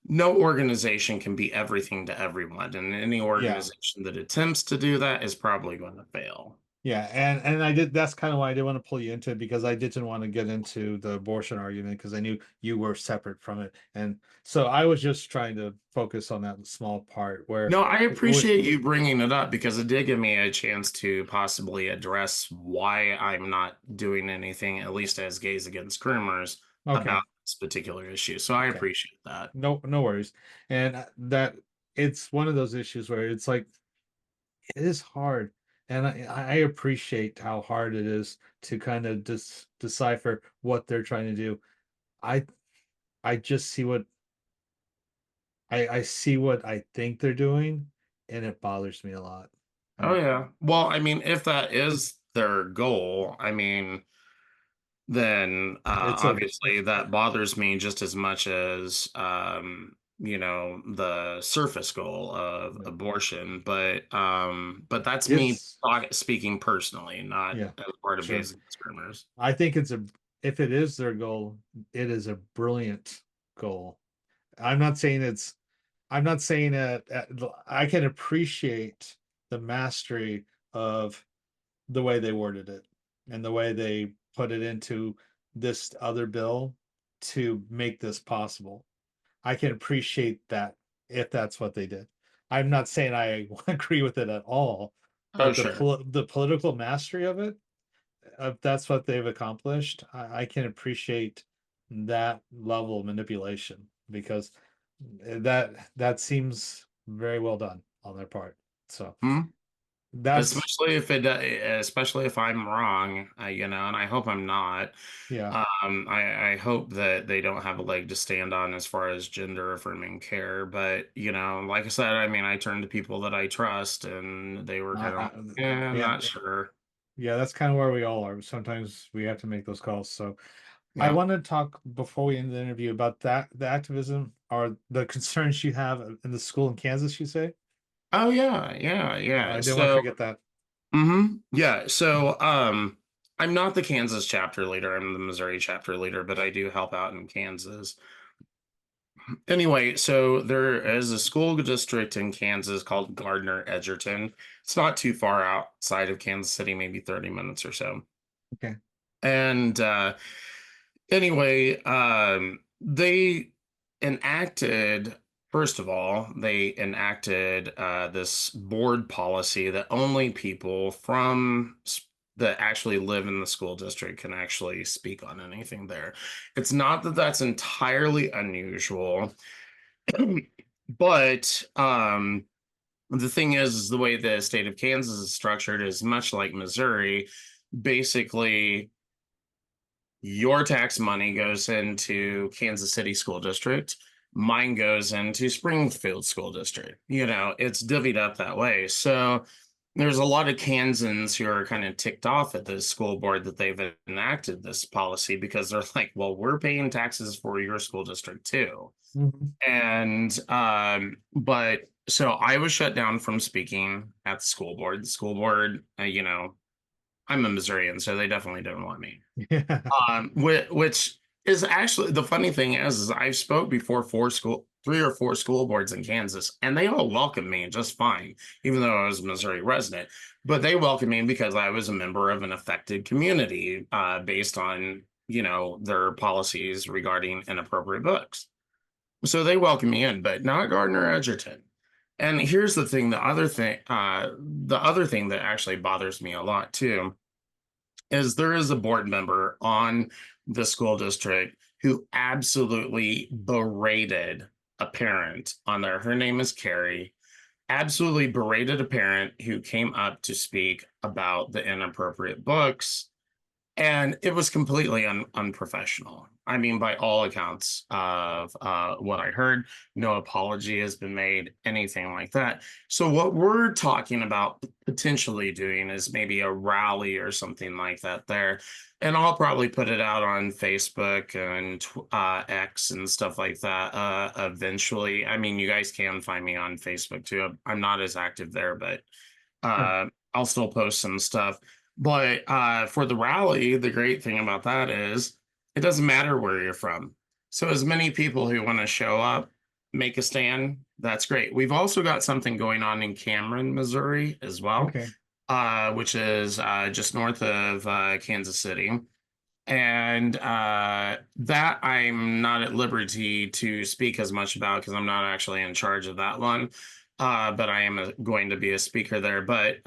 no organization can be everything to everyone, and any Yeah. organization that attempts to do that is probably going to fail. Yeah, and I did that's kind of why I did want to pull you into it because I didn't want to get into the abortion argument because I knew you were separate from it. And so I was just trying to focus on that small part where No, I we appreciate you bringing it up because it did give me a chance to possibly address why I'm not doing anything, at least as Gays Against Groomers, okay. about this particular issue. So I Okay. appreciate that. No worries. And that it's one of those issues where it's like it is hard. And I appreciate how hard it is to kind of decipher what they're trying to do. I I just see what I see what I think they're doing, and it bothers me a lot. Oh And yeah. Well, I mean, if that is their goal, I mean, then it's a obviously that bothers me just as much as the surface goal of abortion. But that's me it's speaking personally, not yeah, as part of sure. Gays Against Groomers. I think it's a if it is their goal, it is a brilliant goal. I'm not saying it's I'm not saying that I can appreciate the mastery of the way they worded it and the way they put it into this other bill to make this possible. I can appreciate that if that's what they did. I'm not saying I agree with it at all, Oh but sure. the political mastery of it, if that's what they've accomplished, I can appreciate that level of manipulation because that seems very well done on their part. So Hmm? that's Especially if I'm wrong, and I hope I'm not. yeah. I hope that they don't have a leg to stand on as far as gender affirming care. But like I said, I mean, I turn to people that I trust, and they were I, kind of I, like, "Eh, I'm yeah, not sure." yeah, that's kind of where we all are. Sometimes we have to make those calls. So I Yeah. want to talk before we end the interview about that the activism or the concerns you have in the school in Kansas, you say? Oh yeah, yeah, I yeah. didn't want to So, forget that. yeah. So, I'm not the Kansas chapter leader. I'm the Missouri chapter leader, but I do help out in Kansas. Anyway, so there is a school district in Kansas called Gardner Edgerton. It's not too far outside of Kansas City, maybe 30 minutes or so. Okay. And anyway, they enacted, first of all, they enacted this board policy that only people that actually live in the school district can actually speak on anything there. It's not that that's entirely unusual. But the thing is the way the state of Kansas is structured is much like Missouri. Basically, your tax money goes into Kansas City School District. Mine goes into Springfield School District. It's divvied up that way. So there's a lot of Kansans who are kind of ticked off at the school board that they've enacted this policy because they're like, well, we're paying taxes for your school district too. Mhm. And but so I was shut down from speaking at the school board. The school board, I'm a Missourian, so they definitely didn't want me. Yeah. Which is actually the funny thing is I've spoke before 3 or 4 school boards in Kansas, and they all welcomed me just fine, even though I was a Missouri resident. But they welcomed me because I was a member of an affected community, based on their policies regarding inappropriate books. So they welcome me in, but not Gardner Edgerton. And here's the other thing that actually bothers me a lot too is there is a board member on the school district who absolutely berated a parent on there. Her name is Carrie. Absolutely berated a parent who came up to speak about the inappropriate books, and it was completely unprofessional. I mean, by all accounts of what I heard, no apology has been made, anything like that. So, what we're talking about potentially doing is maybe a rally or something like that there. And I'll probably put it out on Facebook and X and stuff like that eventually. I mean, you guys can find me on Facebook too. I'm not as active there, but Sure. I'll still post some stuff. But for the rally, the great thing about that is it doesn't matter where you're from. So as many people who want to show up, make a stand, that's great. We've also got something going on in Cameron, Missouri as well, Okay. which is just north of Kansas City. And that I'm not at liberty to speak as much about because I'm not actually in charge of that one. But I am going to be a speaker there. But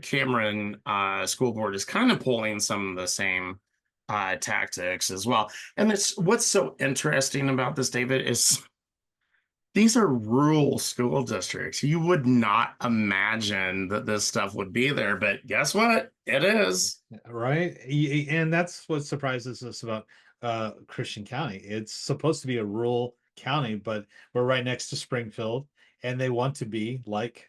Cameron School Board is kind of pulling some of the same tactics as well. And it's what's so interesting about this, David, is these are rural school districts. You would not imagine that this stuff would be there, but guess what? It is. Right? And that's what surprises us about Christian County. It's supposed to be a rural county, but we're right next to Springfield, and they want to be like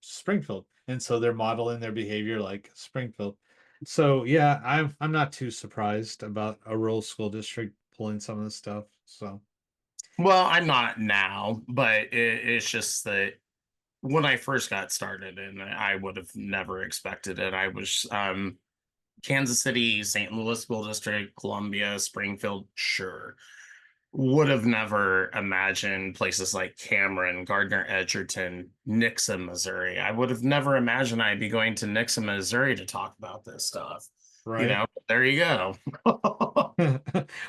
Springfield. And so they're modeling their behavior like Springfield. So yeah, I'm not too surprised about a rural school district pulling some of this stuff. So Well, I'm not now, but it's just that when I first got started, and I would have never expected it. I was Kansas City, St. Louis School District, Columbia, Springfield, sure. Would have never imagined places like Cameron, Gardner, Edgerton, Nixon, Missouri. I would have never imagined I'd be going to Nixon, Missouri to talk about this stuff. You right. know, there you go.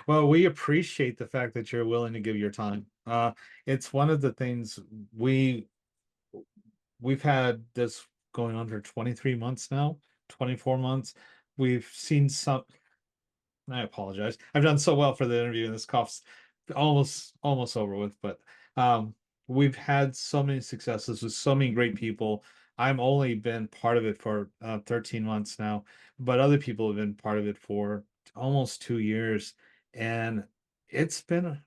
Well, we appreciate the fact that you're willing to give your time. It's one of the things we we've had this going on for 23 months now, 24 months. We've seen some, I apologize. I've done so well for the interview and this cough's almost over with, but we've had so many successes with so many great people. I'm only been part of it for 13 months now, but other people have been part of it for almost 2 years. And it's been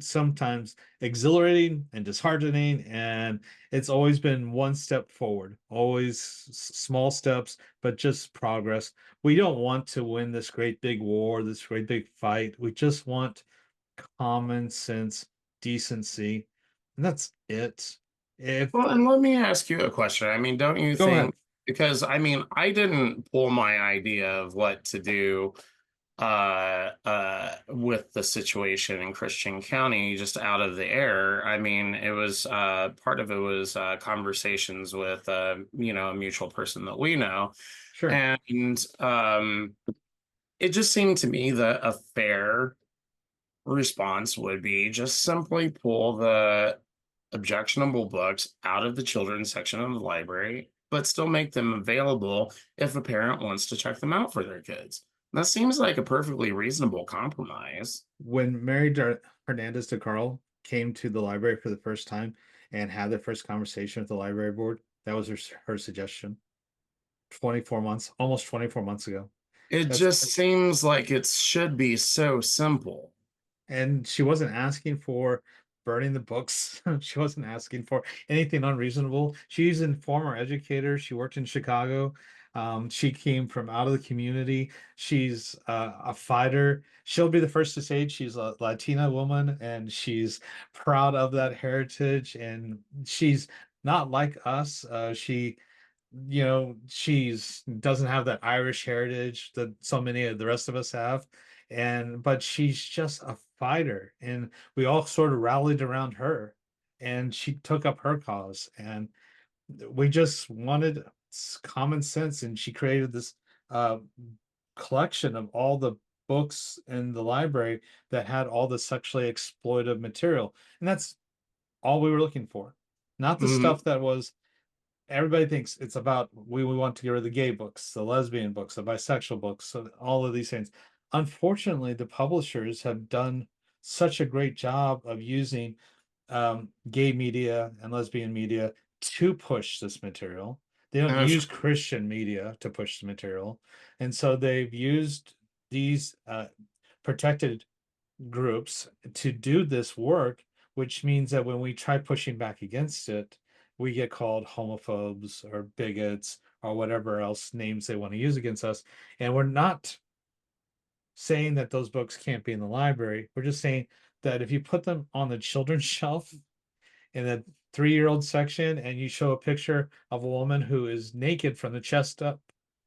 sometimes exhilarating and disheartening, and it's always been one step forward, always small steps, but just progress. We don't want to win this great big war, this great big fight. We just want common sense, decency, and that's it. If Well, and let me ask you a question. I mean, don't you Go ahead. think, because I mean, I didn't pull my idea of what to do with the situation in Christian County just out of the air. I mean, it was part of it was conversations with a mutual person that we know. Sure. And it just seemed to me that a fair response would be just simply pull the objectionable books out of the children's section of the library, but still make them available if a parent wants to check them out for their kids. That seems like a perfectly reasonable compromise. When Hernandez de Carl came to the library for the first time and had their first conversation with the library board, that was her suggestion. 24 months, almost 24 months ago. It That's just seems like it should be so simple. And she wasn't asking for burning the books. She wasn't asking for anything unreasonable. She's a former educator. She worked in Chicago. She came from out of the community. She's a fighter. She'll be the first to say she's a Latina woman, and she's proud of that heritage. And she's not like us. She's doesn't have that Irish heritage that so many of the rest of us have. But she's just a fighter, and we all sort of rallied around her, and she took up her cause, and we just wanted common sense, and she created this uh collection of all the books in the library that had all the sexually exploitive material, and that's all we were looking for, not the Mhm. stuff that was everybody thinks it's about we want to get rid of the gay books, the lesbian books, the bisexual books, so all of these things. Unfortunately, the publishers have done such a great job of using gay media and lesbian media to push this material. They don't That's use Christian media to push the material, and so they've used these protected groups to do this work, which means that when we try pushing back against it, we get called homophobes or bigots or whatever else names they want to use against us. And we're not saying that those books can't be in the library. We're just saying that if you put them on the children's shelf in the 3-year-old section and you show a picture of a woman who is naked from the chest up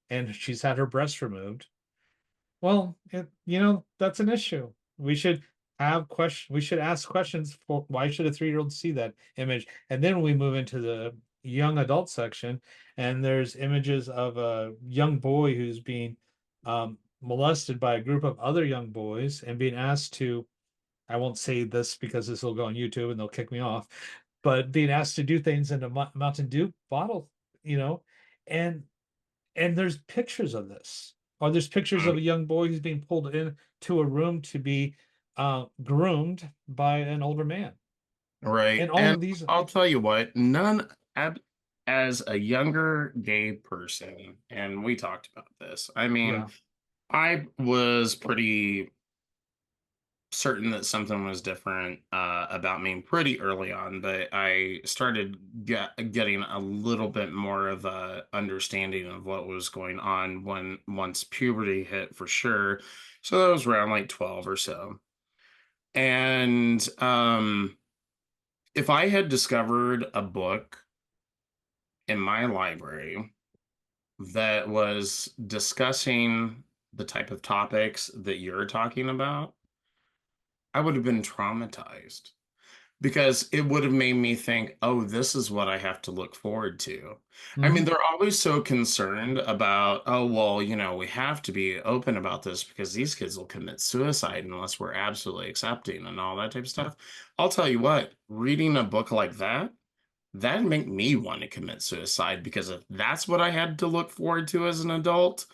and she's had her breast removed, well, that's an issue. We should ask questions for why should a 3-year-old see that image? And then we move into the young adult section, and there's images of a young boy who's being molested by a group of other young boys and being asked to, I won't say this because this will go on YouTube and they'll kick me off, but being asked to do things in a Mountain Dew bottle, you know, and and there's pictures of this. or there's pictures of Mhm. a young boy who's being pulled into a room to be groomed by an older man. Right. And all And of these, I'll tell you what, as a younger gay person, and we talked about this. I mean, yeah. I was pretty certain that something was different about me pretty early on, but I started getting a little bit more of a understanding of what was going on when once puberty hit for sure. So that was around like 12 or so. And if I had discovered a book in my library that was discussing the type of topics that you're talking about, I would have been traumatized because it would have made me think, oh, this is what I have to look forward to. I mean, Hmm. they're always so concerned about, oh, well, we have to be open about this because these kids will commit suicide unless we're absolutely accepting and all that type of stuff. I'll tell you what, reading a book like that'd make me want to commit suicide because if that's what I had to look forward to as an adult,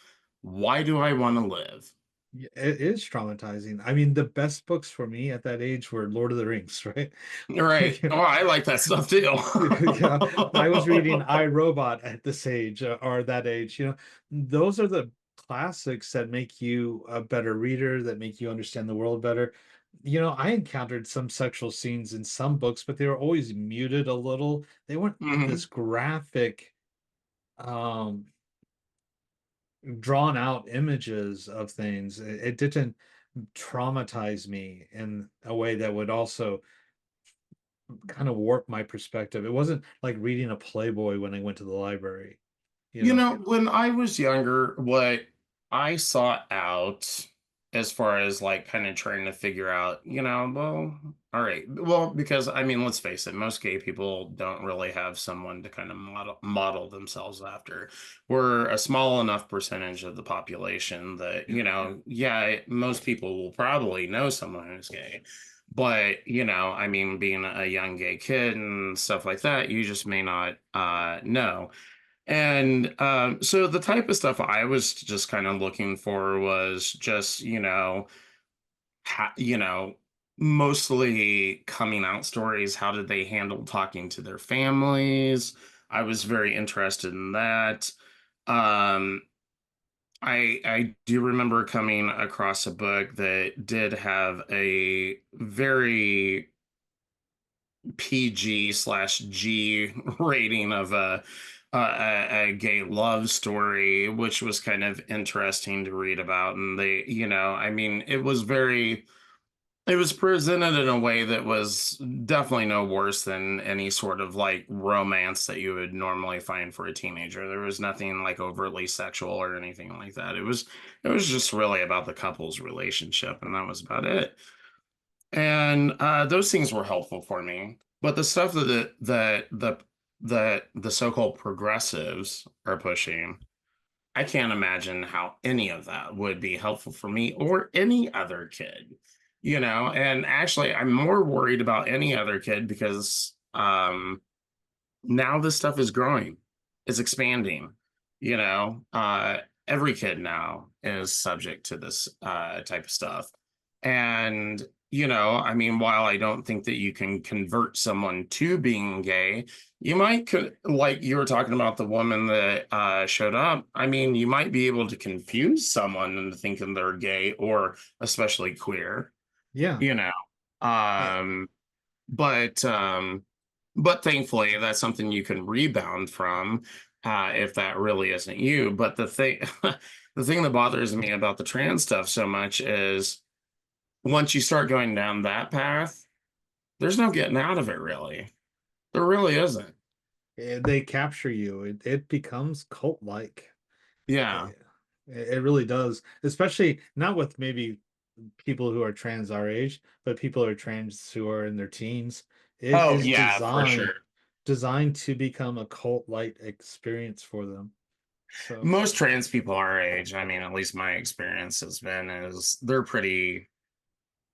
why do I want to live? It is traumatizing. I mean, the best books for me at that age were Lord of the Rings, right? Right. Oh, I like that stuff too. Yeah, I was reading I, Robot at this age or that age. Those are the classics that make you a better reader, that make you understand the world better. I encountered some sexual scenes in some books, but they were always muted a little. They weren't this Mhm. graphic, um, drawn out images of things. It didn't traumatize me in a way that would also kind of warp my perspective. It wasn't like reading a Playboy when I went to the library, you know. When I was younger, what I sought out as far as like kind of trying to figure out, well, all right. Well, because I mean, let's face it, most gay people don't really have someone to kind of model themselves after. We're a small enough percentage of the population that, Yeah. yeah, most people will probably know someone who's gay. But, I mean, being a young gay kid and stuff like that, you just may not know. And so the type of stuff I was just kind of looking for was just, ha- you know, mostly coming out stories. How did they handle talking to their families? I was very interested in that. Um, I do remember coming across a book that did have a very PG/G rating of a gay love story, which was kind of interesting to read about. And I mean, it was presented in a way that was definitely no worse than any sort of like romance that you would normally find for a teenager. There was nothing like overtly sexual or anything like that. It was just really about the couple's relationship, and that was about it. And those things were helpful for me. But the stuff that the so-called progressives are pushing, I can't imagine how any of that would be helpful for me or any other kid. And actually, I'm more worried about any other kid because now this stuff is growing, it's expanding. Every kid now is subject to this type of stuff. And I mean, while I don't think that you can convert someone to being gay, you might like you were talking about the woman that showed up. I mean, you might be able to confuse someone into thinking they're gay or especially queer, Yeah. you know Eh, um but thankfully, that's something you can rebound from if that really isn't you. But the thing that bothers me about the trans stuff so much is once you start going down that path, there's no getting out of it, really. There really isn't. they capture you. It becomes cult-like. Yeah. It really does, especially not with maybe people who are trans our age, but people who are trans who are in their teens. It Oh, is yeah, for sure. designed to become a cult-like experience for them. So, Most trans people our age, I mean, at least my experience has been, is they're pretty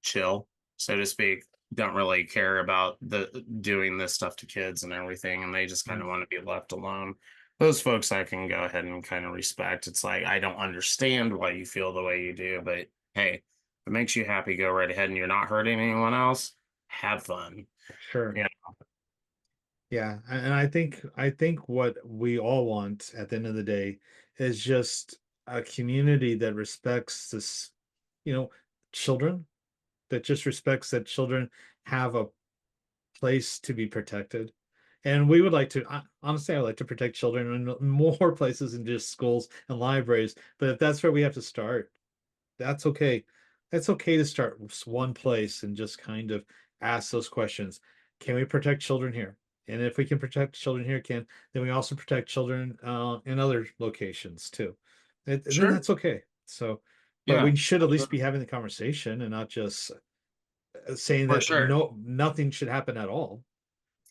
chill, so to speak. Don't really care about the doing this stuff to kids and everything, and they just kind mm, of want to be left alone. those folks I can go ahead and kind of respect. It's like I don't understand why you feel the way you do, but hey, if it makes you happy, go right ahead and you're not hurting anyone else, have fun. Sure. Yeah, Yeah, and I think what we all want at the end of the day is just a community that respects this, you know, children, that just respects that children have a place to be protected. And we would like to, honestly, I would like to protect children in more places than just schools and libraries. But if that's where we have to start, that's okay. That's okay to start with one place and just kind of ask those questions. Can we protect children here? And if we can protect children here, then we also protect children in other locations too. And then sure. that's okay. So, but Yeah, we should at least be having the conversation and not just saying for that sure. nothing should happen at all.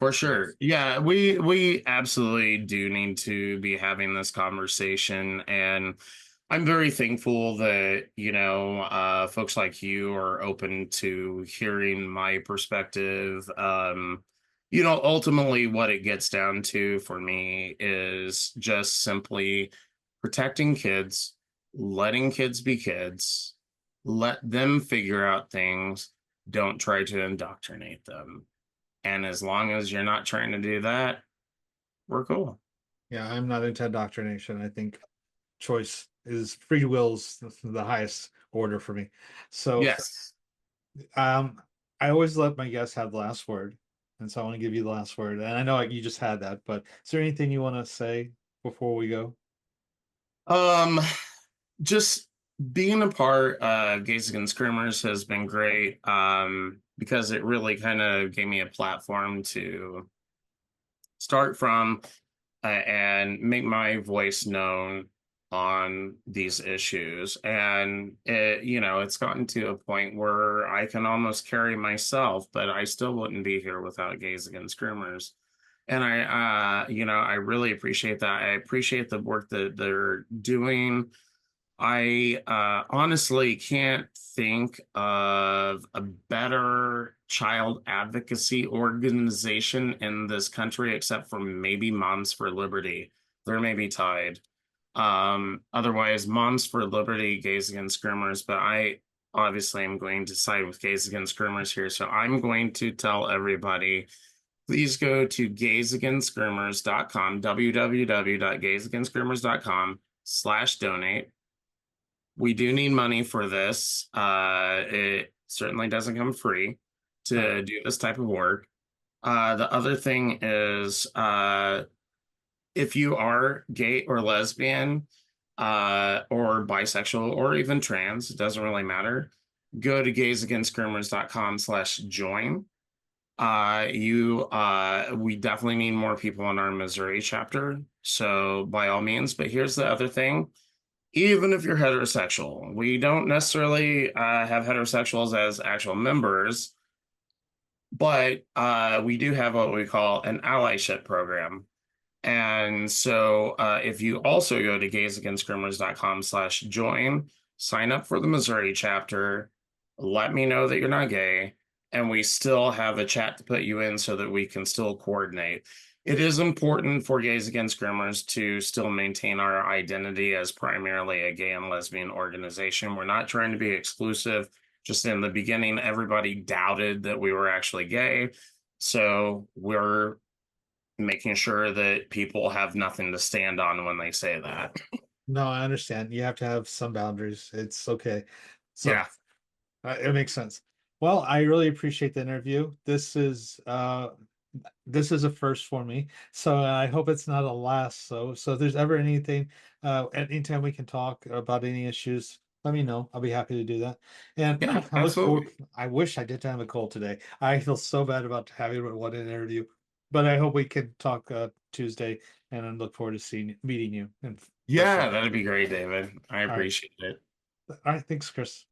For So, sure. Yeah, we absolutely do need to be having this conversation, and I'm very thankful that, folks like you are open to hearing my perspective. Ultimately what it gets down to for me is just simply protecting kids, letting kids be kids, let them figure out things, don't try to indoctrinate them. And as long as you're not trying to do that, we're cool. yeah, I'm not into indoctrination. I think choice is free will's the highest order for me. So, Yes. um, I always let my guests have the last word, and so I want to give you the last word. And I know you just had that, but is there anything you want to say before we go? Um, just being a part of Gays Against Groomers has been great. Because it really kind of gave me a platform to start from, and make my voice known on these issues. And it's gotten to a point where I can almost carry myself, but I still wouldn't be here without Gays Against Groomers. And I really appreciate that. I appreciate the work that they're doing. I honestly can't think of a better child advocacy organization in this country except for maybe Moms for Liberty. They're maybe tied. Otherwise, Moms for Liberty, Gays Against Groomers, but I obviously am going to side with Gays Against Groomers here. So I'm going to tell everybody, please go to gaysagainstgroomers.com, www.gaysagainstgroomers.com/donate. We do need money for this. It certainly doesn't come free Right. to do this type of work. The other thing is, if you are gay or lesbian, or bisexual, or even trans, it doesn't really matter. Go to gaysagainstgroomers.com/join. We definitely need more people in our Missouri chapter. So by all means, but here's the other thing. Even if you're heterosexual, we don't necessarily have heterosexuals as actual members, but we do have what we call an allyship program. And so if you also go to gaysagainstgroomers.com/join, sign up for the Missouri chapter, let me know that you're not gay, and we still have a chat to put you in so that we can still coordinate. It is important for Gays Against Groomers to still maintain our identity as primarily a gay and lesbian organization. We're not trying to be exclusive. Just in the beginning, everybody doubted that we were actually gay. So we're making sure that people have nothing to stand on when they say that. No, I understand. You have to have some boundaries. It's okay. So, Yeah. it makes sense. Well, I really appreciate the interview. This is a first for me, so I hope it's not a last. So if there's ever anything, anytime we can talk about any issues, let me know. I'll be happy to do that. And Yeah, I look forward. absolutely. I wish I didn't have a cold today. I feel so bad about having one interview, but I hope we can talk Tuesday, and I look forward to meeting you in person. Yeah, that'd be great, David. I All right. appreciate it. All right. Thanks, Chris.